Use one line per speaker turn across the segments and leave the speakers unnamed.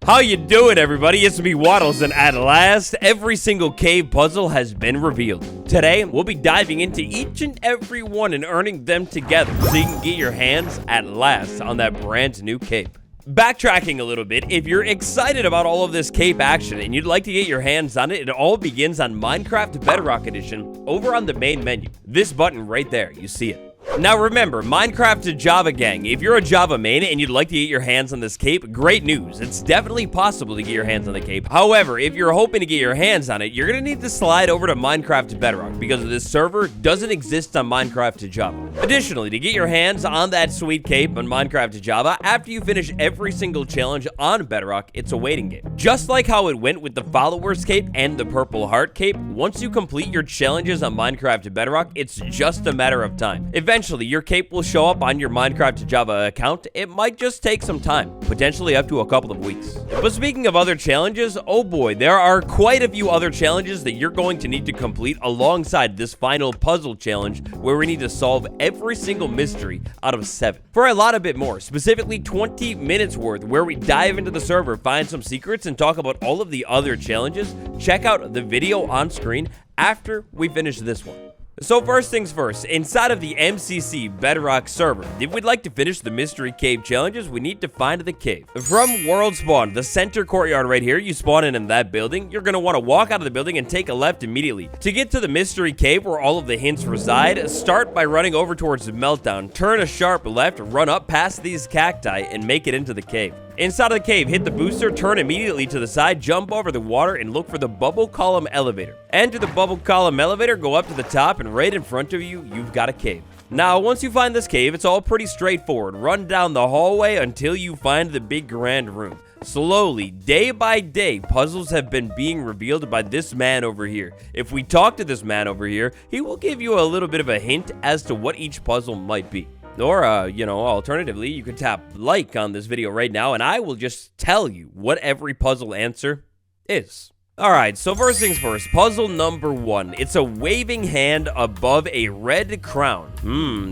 How you doing, everybody? It's me, Waddles, and at last, every single cave puzzle has been revealed. Today, we'll be diving into each and every one and earning them together so you can get your hands, at last, on that brand new cape. Backtracking a little bit, if you're excited about all of this cape action and you'd like to get your hands on it, it all begins on Minecraft Bedrock Edition over on the main menu. This button right there, you see it. Now remember, Minecraft to Java gang, if you're a Java main and you'd like to get your hands on this cape, great news. It's definitely possible to get your hands on the cape. However, if you're hoping to get your hands on it, you're going to need to slide over to Minecraft to Bedrock because this server doesn't exist on Minecraft to Java. Additionally, to get your hands on that sweet cape on Minecraft to Java, after you finish every single challenge on Bedrock, it's a waiting game. Just like how it went with the Followers cape and the Purple Heart cape, once you complete your challenges on Minecraft to Bedrock, it's just a matter of time. Eventually, your cape will show up on your Minecraft to Java account. It might just take some time, potentially up to a couple of weeks. But speaking of other challenges, oh boy, there are quite a few other challenges that you're going to need to complete alongside this final puzzle challenge where we need to solve every single mystery out of 7. For a lot of bit more, specifically 20 minutes worth, where we dive into the server, find some secrets, and talk about all of the other challenges, check out the video on screen after we finish this one. So first things first, inside of the MCC Bedrock server, if we'd like to finish the mystery cave challenges, we need to find the cave. From world spawn, the center courtyard right here, you spawn in that building. You're going to want to walk out of the building and take a left immediately. To get to the mystery cave where all of the hints reside, start by running over towards the Meltdown, turn a sharp left, run up past these cacti, and make it into the cave. Inside of the cave, hit the booster, turn immediately to the side, jump over the water, and look for the bubble column elevator. Enter the bubble column elevator, go up to the top, and right in front of you, you've got a cave. Now, once you find this cave, it's all pretty straightforward. Run down the hallway until you find the big grand room. Slowly, day by day, puzzles have been being revealed by this man over here. If we talk to this man over here, he will give you a little bit of a hint as to what each puzzle might be. Or, alternatively, you could tap like on this video right now, and I will just tell you what every puzzle answer is. Alright, so first things first, puzzle number 1. It's a waving hand above a red crown.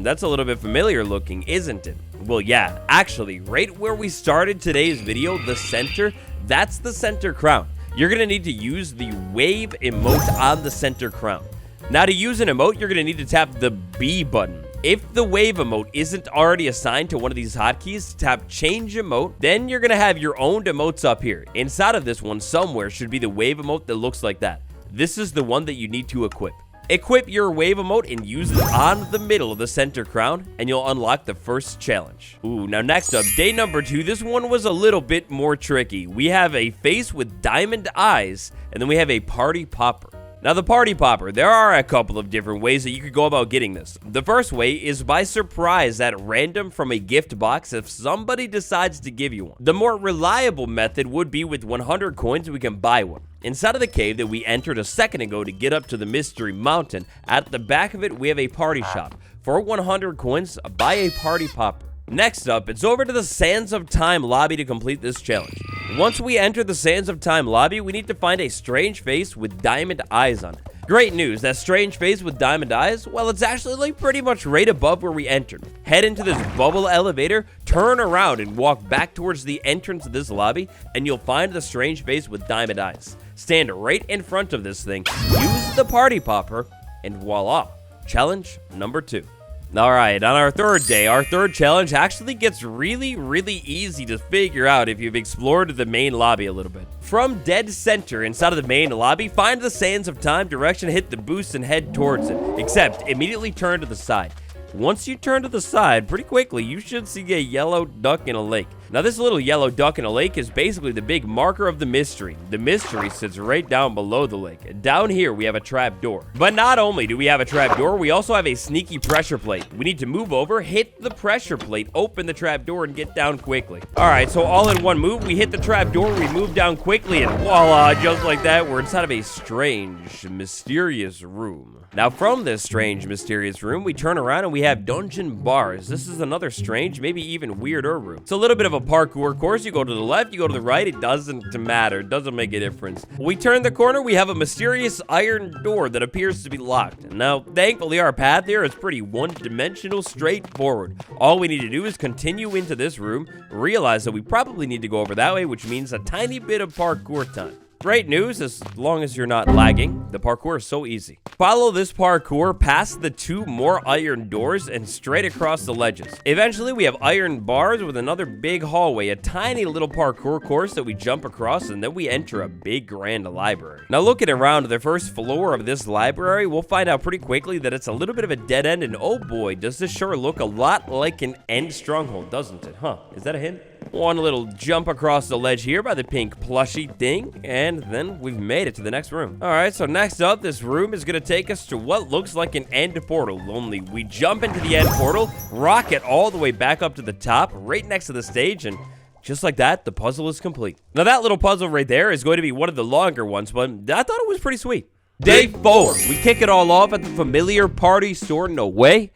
That's a little bit familiar looking, isn't it? Well, yeah, actually, right where we started today's video, the center, that's the center crown. You're going to need to use the wave emote on the center crown. Now, to use an emote, you're going to need to tap the B button. If the wave emote isn't already assigned to one of these hotkeys, tap change emote, then you're going to have your own emotes up here. Inside of this one somewhere should be the wave emote that looks like that. This is the one that you need to equip. Equip your wave emote and use it on the middle of the center crown, and you'll unlock the first challenge. Ooh, now next up, day number 2. This one was a little bit more tricky. We have a face with diamond eyes, and then we have a party popper. Now, the party popper, there are a couple of different ways that you could go about getting this. The first way is by surprise at random from a gift box if somebody decides to give you one. The more reliable method would be with 100 coins, we can buy one. Inside of the cave that we entered a second ago to get up to the mystery mountain, at the back of it, we have a party shop. For 100 coins, buy a party popper. Next up, it's over to the Sands of Time lobby to complete this challenge. Once we enter the Sands of Time lobby, we need to find a strange face with diamond eyes on it. Great news, that strange face with diamond eyes, well, it's actually like pretty much right above where we entered. Head into this bubble elevator, turn around and walk back towards the entrance of this lobby, and you'll find the strange face with diamond eyes. Stand right in front of this thing, use the party popper, and voila, challenge number 2. Alright, on our third day, our third challenge actually gets really easy to figure out if you've explored the main lobby a little bit. From dead center inside of the main lobby, find the Sands of Time direction, hit the boost, and head towards it. Except, immediately turn to the side. Once you turn to the side, pretty quickly, you should see a yellow duck in a lake. Now, this little yellow duck in a lake is basically the big marker of the mystery. The mystery sits right down below the lake. Down here, we have a trap door. But not only do we have a trap door, we also have a sneaky pressure plate. We need to move over, hit the pressure plate, open the trap door, and get down quickly. All right, so all in one move, we hit the trap door, we move down quickly, and voila, just like that, we're inside of a strange, mysterious room. Now, from this strange, mysterious room, we turn around and we have dungeon bars. This is another strange, maybe even weirder room. It's a little bit of a parkour course. You go to the left, you go to the right. It doesn't matter. It doesn't make a difference. We turn the corner. We have a mysterious iron door that appears to be locked. Now, thankfully, our path here is pretty one-dimensional, straightforward. All we need to do is continue into this room, realize that we probably need to go over that way, which means a tiny bit of parkour time. Great news, as long as you're not lagging. The parkour is so easy. Follow this parkour past the 2 more iron doors and straight across the ledges. Eventually, we have iron bars with another big hallway, a tiny little parkour course that we jump across, and then we enter a big grand library. Now, looking around the first floor of this library, we'll find out pretty quickly that it's a little bit of a dead end, and oh boy, does this sure look a lot like an end stronghold, doesn't it? Huh? Is that a hint? One little jump across the ledge here by the pink plushie thing, and then we've made it to the next room. All right, so next up, this room is gonna take us to what looks like an end portal, only we jump into the end portal, rocket all the way back up to the top, right next to the stage, and just like that, the puzzle is complete. Now, that little puzzle right there is going to be one of the longer ones, but I thought it was pretty sweet. Day 4, we kick it all off at the familiar party store. No way.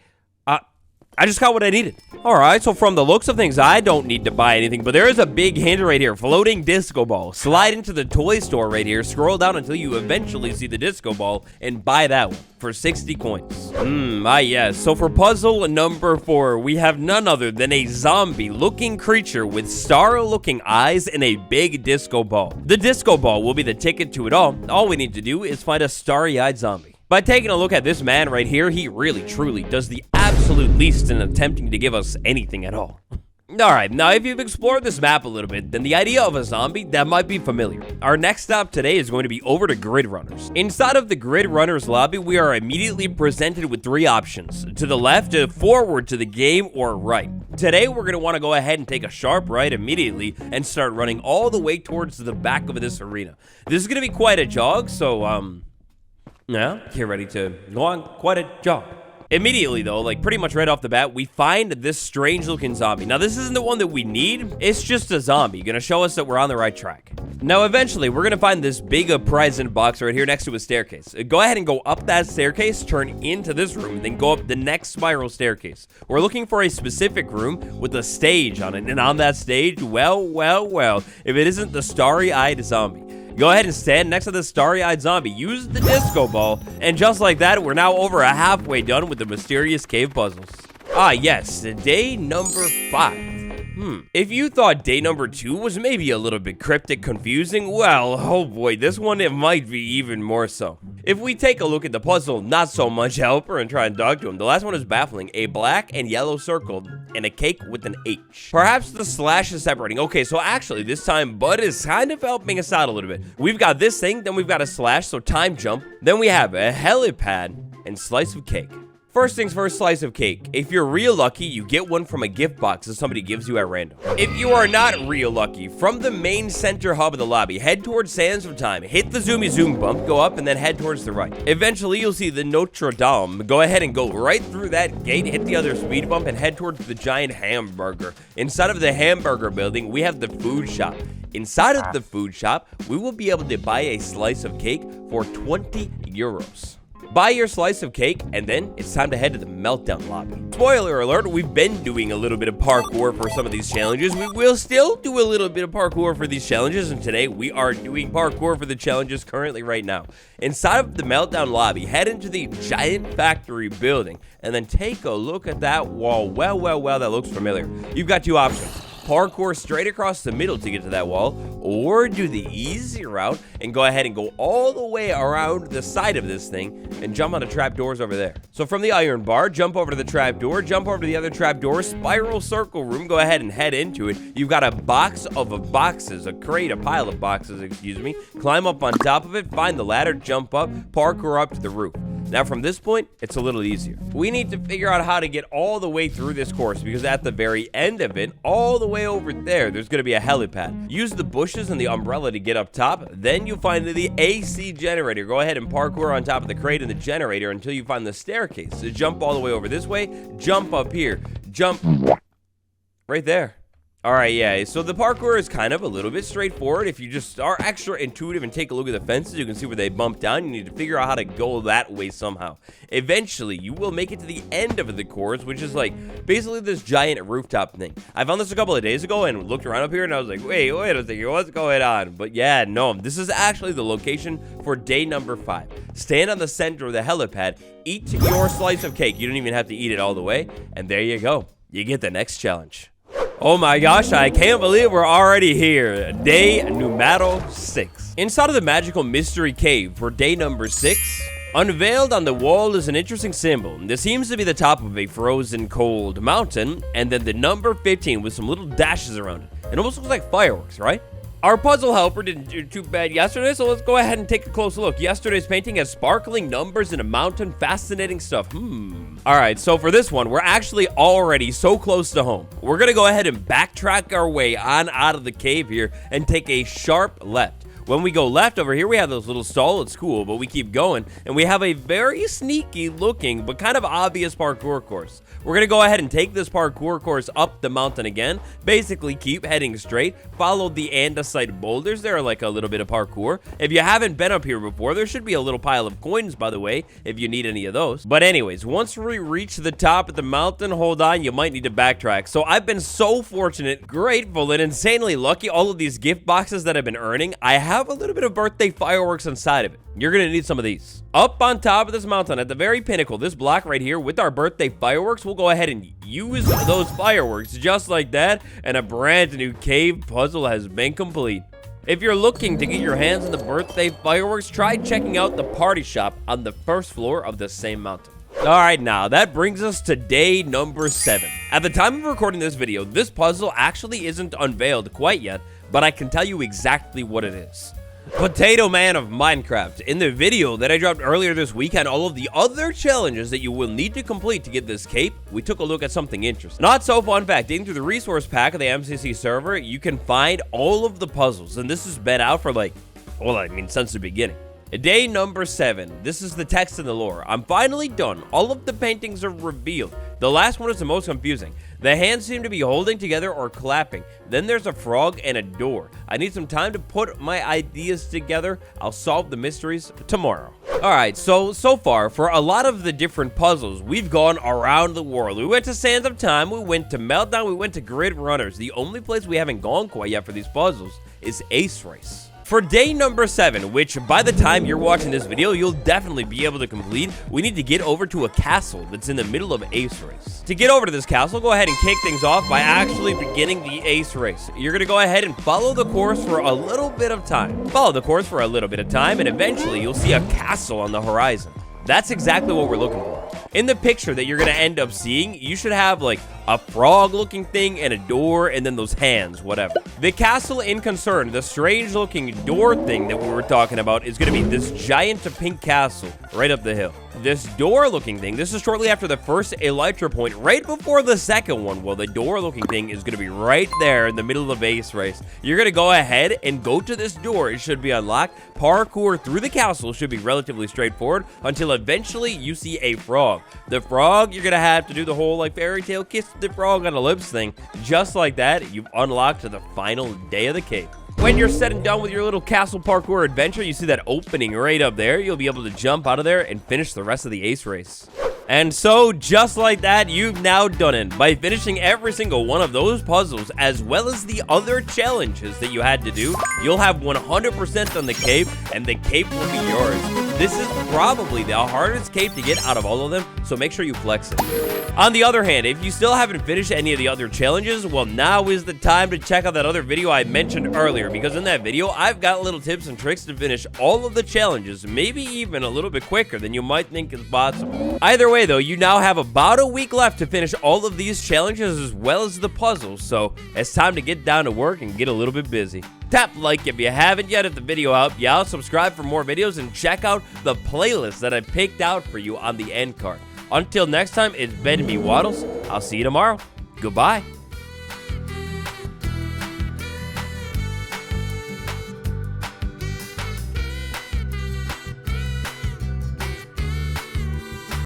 I just got what I needed. All right, so from the looks of things, I don't need to buy anything, but there is a big hint right here. Floating disco ball. Slide into the toy store right here, scroll down until you eventually see the disco ball, and buy that one for 60 coins. Yes. So for puzzle number 4, we have none other than a zombie-looking creature with star-looking eyes and a big disco ball. The disco ball will be the ticket to it all. All we need to do is find a starry-eyed zombie. By taking a look at this man right here, he really, truly does the absolute least in attempting to give us anything at all. Alright, now if you've explored this map a little bit, then the idea of a zombie, that might be familiar. Our next stop today is going to be over to Grid Runners. Inside of the Grid Runners lobby, we are immediately presented with 3 options. To the left, forward to the game, or right. Today, we're going to want to go ahead and take a sharp right immediately and start running all the way towards the back of this arena. This is going to be quite a jog, so, yeah, get ready to go on quite a jog. Immediately, though, like pretty much right off the bat, we find this strange-looking zombie. Now, this isn't the one that we need. It's just a zombie. Gonna show us that we're on the right track. Now, eventually, we're gonna find this big present box right here next to a staircase. Go ahead and go up that staircase, turn into this room, and then go up the next spiral staircase. We're looking for a specific room with a stage on it, and on that stage, well, if it isn't the starry-eyed zombie. Go ahead and stand next to the starry-eyed zombie. Use the disco ball. And just like that, we're now over halfway done with the mysterious cave puzzles. Ah, yes, day number 5. If you thought day number 2 was maybe a little bit cryptic, confusing, well, oh boy, this one, it might be even more so. If we take a look at the puzzle, not so much helper and try and talk to him. The last one is baffling. A black and yellow circle and a cake with an H. Perhaps the slash is separating. Okay, so actually this time Bud is kind of helping us out a little bit. We've got this thing, then we've got a slash, so time jump. Then we have a helipad and slice of cake. First things first, slice of cake. If you're real lucky, you get one from a gift box that somebody gives you at random. If you are not real lucky, from the main center hub of the lobby, head towards Sands of Time, hit the zoomy zoom bump, go up, and then head towards the right. Eventually, you'll see the Notre Dame. Go ahead and go right through that gate, hit the other speed bump, and head towards the giant hamburger. Inside of the hamburger building, we have the food shop. Inside of the food shop, we will be able to buy a slice of cake for 20 euros. Buy your slice of cake, and then it's time to head to the Meltdown lobby. Spoiler alert, we've been doing a little bit of parkour for some of these challenges. We will still do a little bit of parkour for these challenges, and today we are doing parkour for the challenges currently right now. Inside of the Meltdown lobby, head into the giant factory building, and then take a look at that wall. Well, that looks familiar. You've got 2 options. Parkour straight across the middle to get to that wall, or do the easy route and go ahead and go all the way around the side of this thing and jump on the trapdoors over there. So from the iron bar, jump over to the trapdoor, jump over to the other trapdoor, spiral circle room, go ahead and head into it. You've got a box of boxes, a pile of boxes, excuse me. Climb up on top of it, find the ladder, jump up, parkour up to the roof. Now from this point, it's a little easier. We need to figure out how to get all the way through this course, because at the very end of it, all the way over there, there's gonna be a helipad. Use the bushes and the umbrella to get up top, then you find the AC generator. Go ahead and parkour on top of the crate and the generator until you find the staircase. So jump all the way over this way, jump up here, jump right there. All right, yeah, so the parkour is kind of a little bit straightforward. If you just are extra intuitive and take a look at the fences, you can see where they bump down. You need to figure out how to go that way somehow. Eventually, you will make it to the end of the course, which is like basically this giant rooftop thing. I found this a couple of days ago and looked around up here and I was like, wait a second, what's going on? But yeah, no, this is actually the location for day number 5. Stand on the center of the helipad, eat your slice of cake. You don't even have to eat it all the way. And there you go. You get the next challenge. Oh my gosh, I can't believe we're already here. Day numero 6. Inside of the magical mystery cave for day number 6, unveiled on the wall is an interesting symbol. This seems to be the top of a frozen cold mountain, and then the number 15 with some little dashes around it. It almost looks like fireworks, right? Our puzzle helper didn't do too bad yesterday, so let's go ahead and take a close look. Yesterday's painting has sparkling numbers in a mountain. Fascinating stuff. Alright, so for this one, we're actually already so close to home. We're gonna go ahead and backtrack our way on out of the cave here and take a sharp left. When we go left over here, we have those little stalls. It's cool, but we keep going, and we have a very sneaky looking, but kind of obvious parkour course. We're going to go ahead and take this parkour course up the mountain again. Basically, keep heading straight. Follow the andesite boulders. They're like a little bit of parkour. If you haven't been up here before, there should be a little pile of coins, by the way, if you need any of those. But anyways, once we reach the top of the mountain, hold on, you might need to backtrack. So I've been so fortunate, grateful, and insanely lucky. All of these gift boxes that I've been earning, I have a little bit of birthday fireworks inside of it. You're gonna need some of these. Up on top of this mountain, at the very pinnacle, this block right here with our birthday fireworks, we'll go ahead and use those fireworks just like that, and a brand new cave puzzle has been complete. If you're looking to get your hands on the birthday fireworks, try checking out the party shop on the first floor of the same mountain. Alright, now that brings us to day number 7. At the time of recording this video, this puzzle actually isn't unveiled quite yet, but I can tell you exactly what it is. Potato Man of Minecraft. In the video that I dropped earlier this week and all of the other challenges that you will need to complete to get this cape, we took a look at something interesting. Not so fun fact, digging through the resource pack of the MCC server, you can find all of the puzzles, and this has been out for since the beginning. Day number 7. This is the text in the lore. I'm finally done. All of the paintings are revealed. The last one is the most confusing. The hands seem to be holding together or clapping. Then there's a frog and a door. I need some time to put my ideas together. I'll solve the mysteries tomorrow. Alright, so far, for a lot of the different puzzles, we've gone around the world. We went to Sands of Time, we went to Meltdown, we went to Grid Runners. The only place we haven't gone quite yet for these puzzles is Ace Race. For day number 7, which by the time you're watching this video, you'll definitely be able to complete, we need to get over to a castle that's in the middle of Ace Race. To get over to this castle, go ahead and kick things off by actually beginning the Ace Race. You're going to go ahead and follow the course for a little bit of time. Follow the course for a little bit of time, and eventually you'll see a castle on the horizon. That's exactly what we're looking for. In the picture that you're going to end up seeing, you should have like a frog-looking thing and a door and then those hands, whatever. The castle in concern, the strange-looking door thing that we were talking about, is going to be this giant pink castle right up the hill. This door-looking thing, this is shortly after the first elytra point, right before the second one. Well, the door-looking thing is going to be right there in the middle of Ace Race. You're going to go ahead and go to this door. It should be unlocked. Parkour through the castle should be relatively straightforward until eventually you see a frog. The frog, you're going to have to do the whole like fairy tale kiss the frog on the lips thing. Just like that, you've unlocked the final day of the cave. When you're said and done with your little castle parkour adventure, you see that opening right up there. You'll be able to jump out of there and finish the rest of the Ace Race. And so, just like that, you've now done it. By finishing every single one of those puzzles, as well as the other challenges that you had to do, you'll have 100% on the cape, and the cape will be yours. This is probably the hardest cape to get out of all of them, so make sure you flex it. On the other hand, if you still haven't finished any of the other challenges, well, now is the time to check out that other video I mentioned earlier, because in that video, I've got little tips and tricks to finish all of the challenges, maybe even a little bit quicker than you might think is possible. Either way, though, you now have about a week left to finish all of these challenges as well as the puzzles, so it's time to get down to work and get a little bit busy. Tap like if you haven't yet if the video helped you out, subscribe for more videos, and check out the playlist that I picked out for you on the end card. Until next time, it's been me, Waddles. I'll see you tomorrow. Goodbye.